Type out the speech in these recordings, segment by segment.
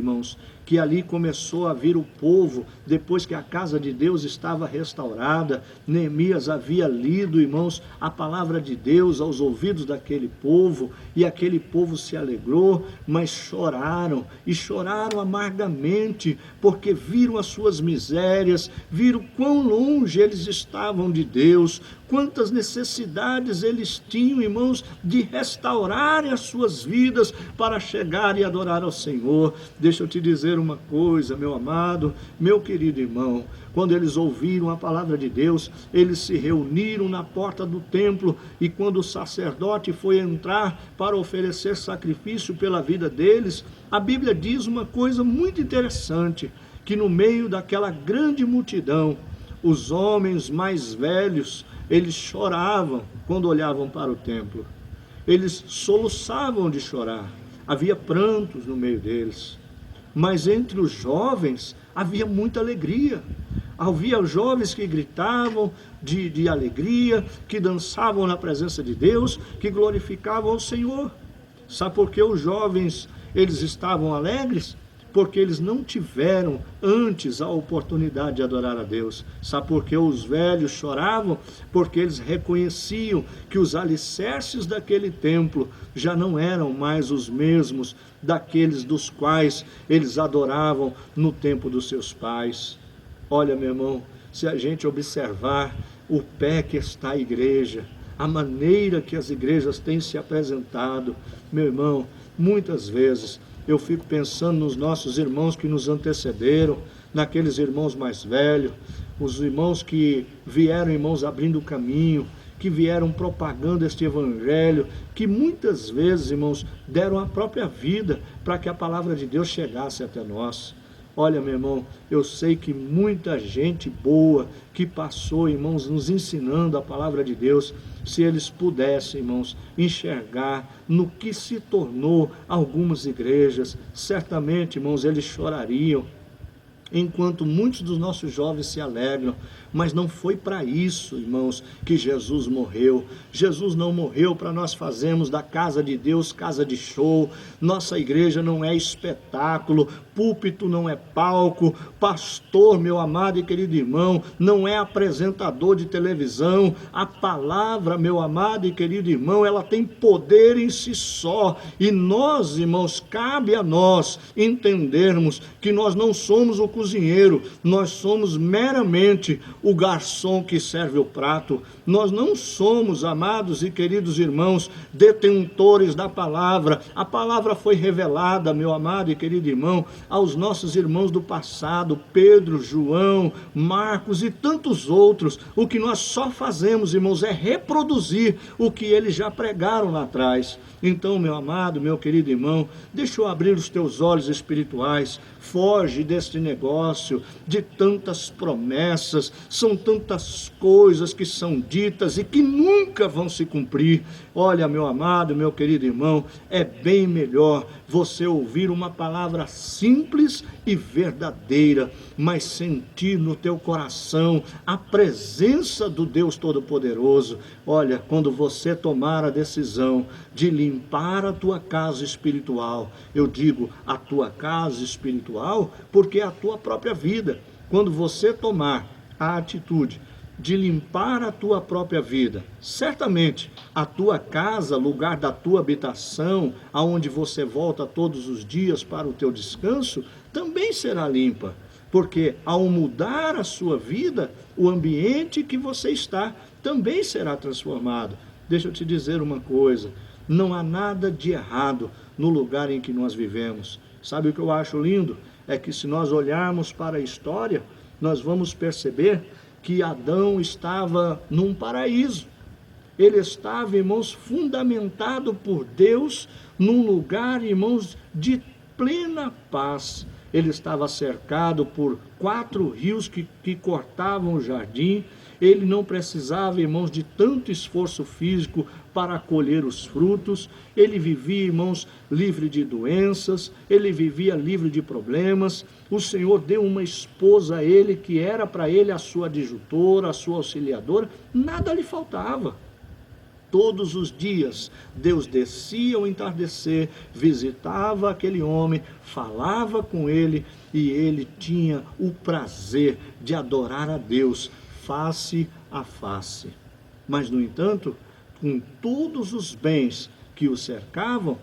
irmãos, que ali começou a vir o povo, depois que a casa de Deus estava restaurada. Neemias havia lido, irmãos, a palavra de Deus aos ouvidos daquele povo, e aquele povo se alegrou, mas choraram, e choraram amargamente, porque viram as suas misérias, viram quão longe eles estavam de Deus, quantas necessidades eles tinham, irmãos, de restaurarem as suas vidas para chegar e adorar ao Senhor. Deixa eu te dizer uma coisa, meu amado, meu querido irmão, quando eles ouviram a palavra de Deus, eles se reuniram na porta do templo, e quando o sacerdote foi entrar para oferecer sacrifício pela vida deles, a Bíblia diz uma coisa muito interessante, que no meio daquela grande multidão, os homens mais velhos, eles choravam quando olhavam para o templo, eles soluçavam de chorar, havia prantos no meio deles, mas entre os jovens havia muita alegria. Havia jovens que gritavam de alegria, que dançavam na presença de Deus, que glorificavam o Senhor. Sabe por que os jovens eles estavam alegres? Porque eles não tiveram antes a oportunidade de adorar a Deus. Sabe por que os velhos choravam? Porque eles reconheciam que os alicerces daquele templo já não eram mais os mesmos daqueles dos quais eles adoravam no tempo dos seus pais. Olha, meu irmão, se a gente observar o pé que está a igreja, a maneira que as igrejas têm se apresentado, meu irmão, muitas vezes eu fico pensando nos nossos irmãos que nos antecederam, naqueles irmãos mais velhos, os irmãos que vieram, irmãos, abrindo o caminho, que vieram propagando este evangelho, que muitas vezes, irmãos, deram a própria vida para que a palavra de Deus chegasse até nós. Olha, meu irmão, eu sei que muita gente boa que passou, irmãos, nos ensinando a palavra de Deus, se eles pudessem, irmãos, enxergar no que se tornou algumas igrejas, certamente, irmãos, eles chorariam, enquanto muitos dos nossos jovens se alegram. Mas não foi para isso, irmãos, que Jesus morreu. Jesus não morreu para nós fazermos da casa de Deus casa de show. Nossa igreja não é espetáculo, púlpito não é palco, pastor, meu amado e querido irmão, não é apresentador de televisão. A palavra, meu amado e querido irmão, ela tem poder em si só, e nós, irmãos, cabe a nós entendermos que nós não somos o cozinheiro, nós somos meramente o garçom que serve o prato. Nós não somos, amados e queridos irmãos, detentores da palavra. A palavra foi revelada, meu amado e querido irmão, aos nossos irmãos do passado, Pedro, João, Marcos e tantos outros. O que nós só fazemos, irmãos, é reproduzir o que eles já pregaram lá atrás. Então, meu amado, meu querido irmão, deixa eu abrir os teus olhos espirituais, foge deste negócio de tantas promessas, são tantas coisas que são ditas e que nunca vão se cumprir. Olha, meu amado, meu querido irmão, é bem melhor você ouvir uma palavra simples e verdadeira, mas sentir no teu coração a presença do Deus Todo-Poderoso. Olha, quando você tomar a decisão de limpar a tua casa espiritual, eu digo a tua casa espiritual porque é a tua própria vida. Quando você tomar a atitude de limpar a tua própria vida, certamente a tua casa, lugar da tua habitação, aonde você volta todos os dias para o teu descanso, também será limpa, porque ao mudar a sua vida, o ambiente que você está também será transformado. Deixa eu te dizer uma coisa, não há nada de errado no lugar em que nós vivemos. Sabe o que eu acho lindo? É que se nós olharmos para a história, nós vamos perceber que Adão estava num paraíso. Ele estava, irmãos, fundamentado por Deus, num lugar, irmãos, de plena paz. Ele estava cercado por 4 rios que cortavam o jardim. Ele não precisava, irmãos, de tanto esforço físico para colher os frutos. Ele vivia, irmãos, livre de doenças, ele vivia livre de problemas. O Senhor deu uma esposa a ele, que era para ele a sua adjutora, a sua auxiliadora, nada lhe faltava. Todos os dias, Deus descia ao entardecer, visitava aquele homem, falava com ele, e ele tinha o prazer de adorar a Deus face a face. Mas, no entanto, com todos os bens que o cercavam,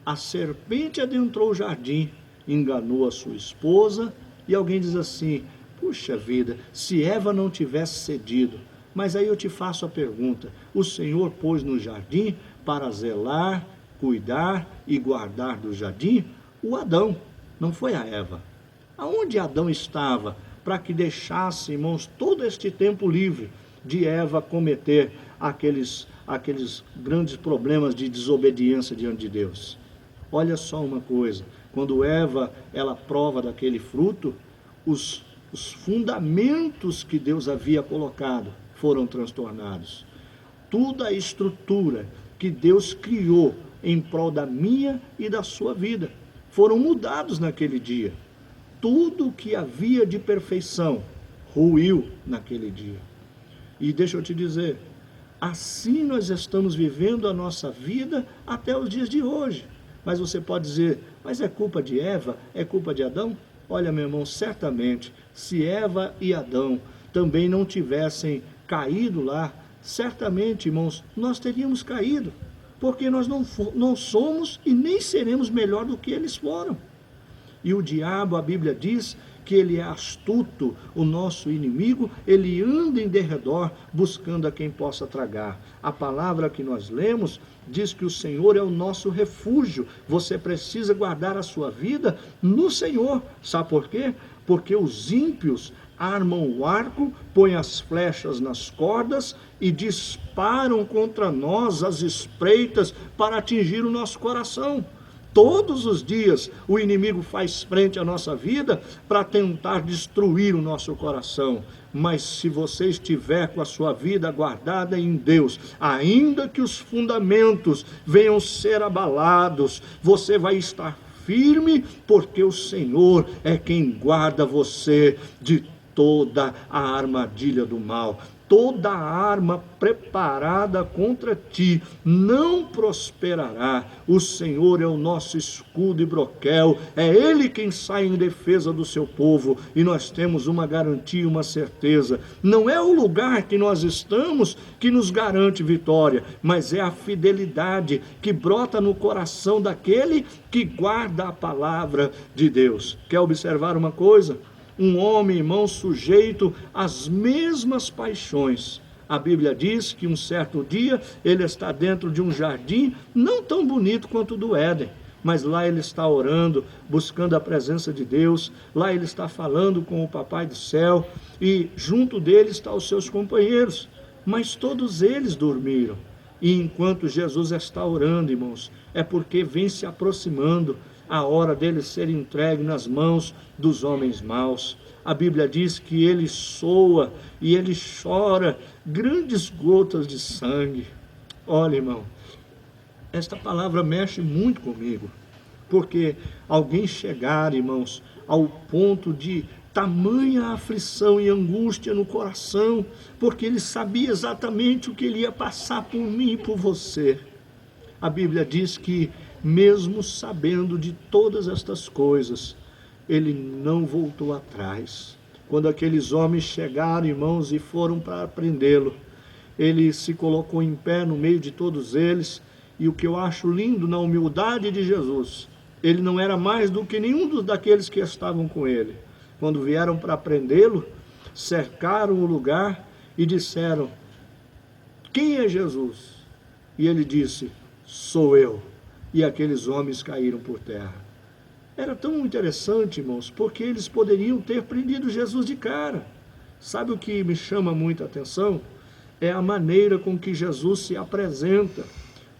a serpente adentrou o jardim, enganou a sua esposa, e alguém diz assim: puxa vida, se Eva não tivesse cedido. Mas aí eu te faço a pergunta: o Senhor pôs no jardim para zelar, cuidar e guardar do jardim o Adão, não foi a Eva. Aonde Adão estava para que deixasse, irmãos, todo este tempo livre de Eva cometer aqueles grandes problemas de desobediência diante de Deus? Olha só uma coisa, quando Eva ela prova daquele fruto, os fundamentos que Deus havia colocado foram transtornados. Toda a estrutura que Deus criou em prol da minha e da sua vida foram mudados naquele dia. Tudo que havia de perfeição ruiu naquele dia. E deixa eu te dizer, assim nós estamos vivendo a nossa vida até os dias de hoje. Mas você pode dizer: mas é culpa de Eva? É culpa de Adão? Olha, meu irmão, certamente, se Eva e Adão também não tivessem caído lá, certamente, irmãos, nós teríamos caído, porque nós não somos e nem seremos melhor do que eles foram. E o diabo, a Bíblia diz que ele é astuto, o nosso inimigo, ele anda em derredor buscando a quem possa tragar. A palavra que nós lemos diz que o Senhor é o nosso refúgio. Você precisa guardar a sua vida no Senhor. Sabe por quê? Porque os ímpios armam o arco, põem as flechas nas cordas e disparam contra nós as espreitas para atingir o nosso coração. Todos os dias o inimigo faz frente à nossa vida para tentar destruir o nosso coração. Mas se você estiver com a sua vida guardada em Deus, ainda que os fundamentos venham ser abalados, você vai estar firme, porque o Senhor é quem guarda você de toda a armadilha do mal. Toda arma preparada contra ti não prosperará. O Senhor é o nosso escudo e broquel, é Ele quem sai em defesa do seu povo, e nós temos uma garantia, uma certeza. Não é o lugar que nós estamos que nos garante vitória, mas é a fidelidade que brota no coração daquele que guarda a palavra de Deus. Quer observar uma coisa? Um homem, irmão, sujeito às mesmas paixões. A Bíblia diz que um certo dia ele está dentro de um jardim, não tão bonito quanto o do Éden, mas lá ele está orando, buscando a presença de Deus, lá ele está falando com o Papai do céu, e junto dele estão os seus companheiros, mas todos eles dormiram. E enquanto Jesus está orando, irmãos, é porque vem se aproximando a hora dele ser entregue nas mãos dos homens maus. A Bíblia diz que ele soa e ele chora grandes gotas de sangue. Olha, irmão, esta palavra mexe muito comigo, porque alguém chegar, irmãos, ao ponto de tamanha aflição e angústia no coração, porque ele sabia exatamente o que ele ia passar por mim e por você. A Bíblia diz que, mesmo sabendo de todas estas coisas, ele não voltou atrás. Quando aqueles homens chegaram, irmãos, e foram para prendê-lo, ele se colocou em pé no meio de todos eles, e o que eu acho lindo na humildade de Jesus, ele não era mais do que nenhum daqueles que estavam com ele. Quando vieram para prendê-lo, cercaram o lugar e disseram: quem é Jesus? E ele disse: sou eu. E aqueles homens caíram por terra. Era tão interessante, irmãos, porque eles poderiam ter prendido Jesus de cara. Sabe o que me chama muita atenção? É a maneira com que Jesus se apresenta,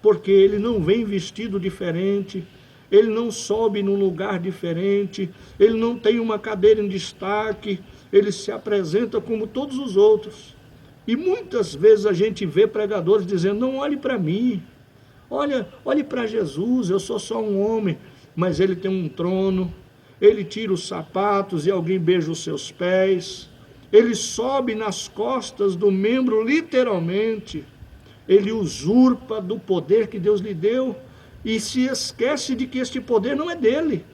porque ele não vem vestido diferente, ele não sobe num lugar diferente, ele não tem uma cadeira em destaque, ele se apresenta como todos os outros. E muitas vezes a gente vê pregadores dizendo: não olhe para mim, olhe para Jesus, eu sou só um homem. Mas ele tem um trono, ele tira os sapatos e alguém beija os seus pés, ele sobe nas costas do membro literalmente. ele usurpa do poder que Deus lhe deu e se esquece de que este poder não é dele.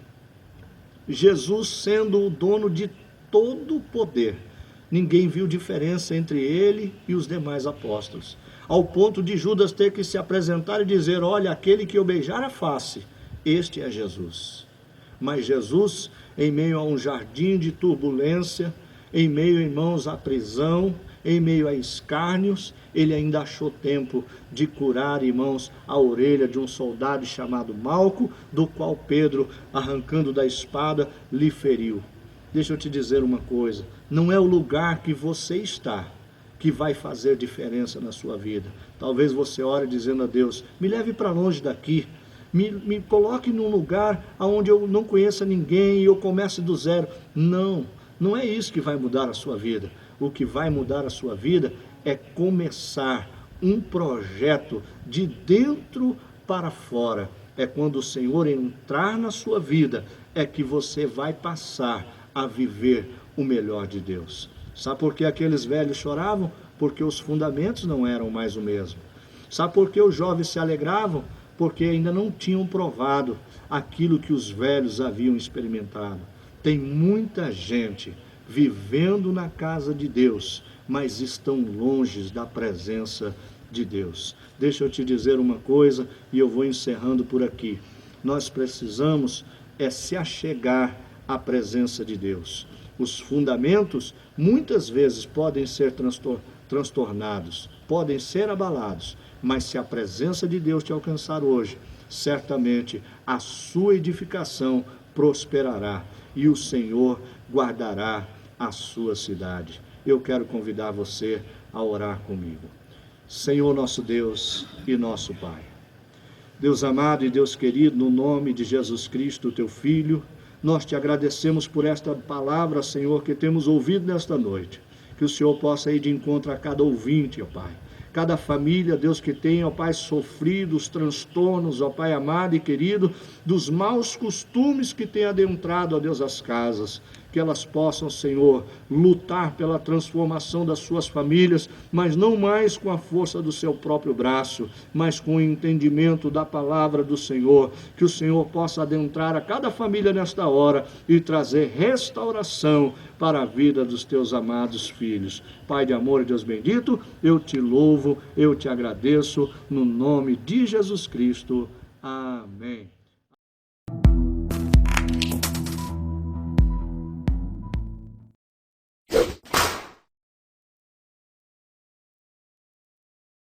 Jesus sendo o dono de todo o poder, ninguém viu diferença entre ele e os demais apóstolos, ao ponto de Judas ter que se apresentar e dizer: olha, aquele que eu beijar a face, este é Jesus. Mas Jesus, em meio a um jardim de turbulência, em meio, irmãos, à prisão, em meio a escárnios, ele ainda achou tempo de curar, irmãos, a orelha de um soldado chamado Malco, do qual Pedro, arrancando da espada, lhe feriu. Deixa eu te dizer uma coisa, não é o lugar que você está que vai fazer diferença na sua vida. Talvez você ore dizendo a Deus: me leve para longe daqui, me coloque num lugar onde eu não conheça ninguém e eu comece do zero. Não é isso que vai mudar a sua vida. O que vai mudar a sua vida é começar um projeto de dentro para fora. É quando o Senhor entrar na sua vida, é que você vai passar a viver o melhor de Deus. Sabe por que aqueles velhos choravam? Porque os fundamentos não eram mais o mesmo. Sabe por que os jovens se alegravam? Porque ainda não tinham provado aquilo que os velhos haviam experimentado. Tem muita gente vivendo na casa de Deus, mas estão longe da presença de Deus. Deixa eu te dizer uma coisa e eu vou encerrando por aqui. Nós precisamos se achegar à presença de Deus. Os fundamentos muitas vezes podem ser transtornados, podem ser abalados, mas se a presença de Deus te alcançar hoje, certamente a sua edificação prosperará e o Senhor guardará a sua cidade. Eu quero convidar você a orar comigo. Senhor nosso Deus e nosso Pai, Deus amado e Deus querido, no nome de Jesus Cristo, teu Filho, nós te agradecemos por esta palavra, Senhor, que temos ouvido nesta noite. Que o Senhor possa ir de encontro a cada ouvinte, ó Pai. Cada família, Deus, que tenha, ó Pai, sofrido os transtornos, ó Pai amado e querido, dos maus costumes que tem adentrado, ó Deus, as casas. Que elas possam, Senhor, lutar pela transformação das suas famílias, mas não mais com a força do seu próprio braço, mas com o entendimento da palavra do Senhor. Que o Senhor possa adentrar a cada família nesta hora e trazer restauração para a vida dos teus amados filhos. Pai de amor e Deus bendito, eu te louvo, eu te agradeço, no nome de Jesus Cristo. Amém.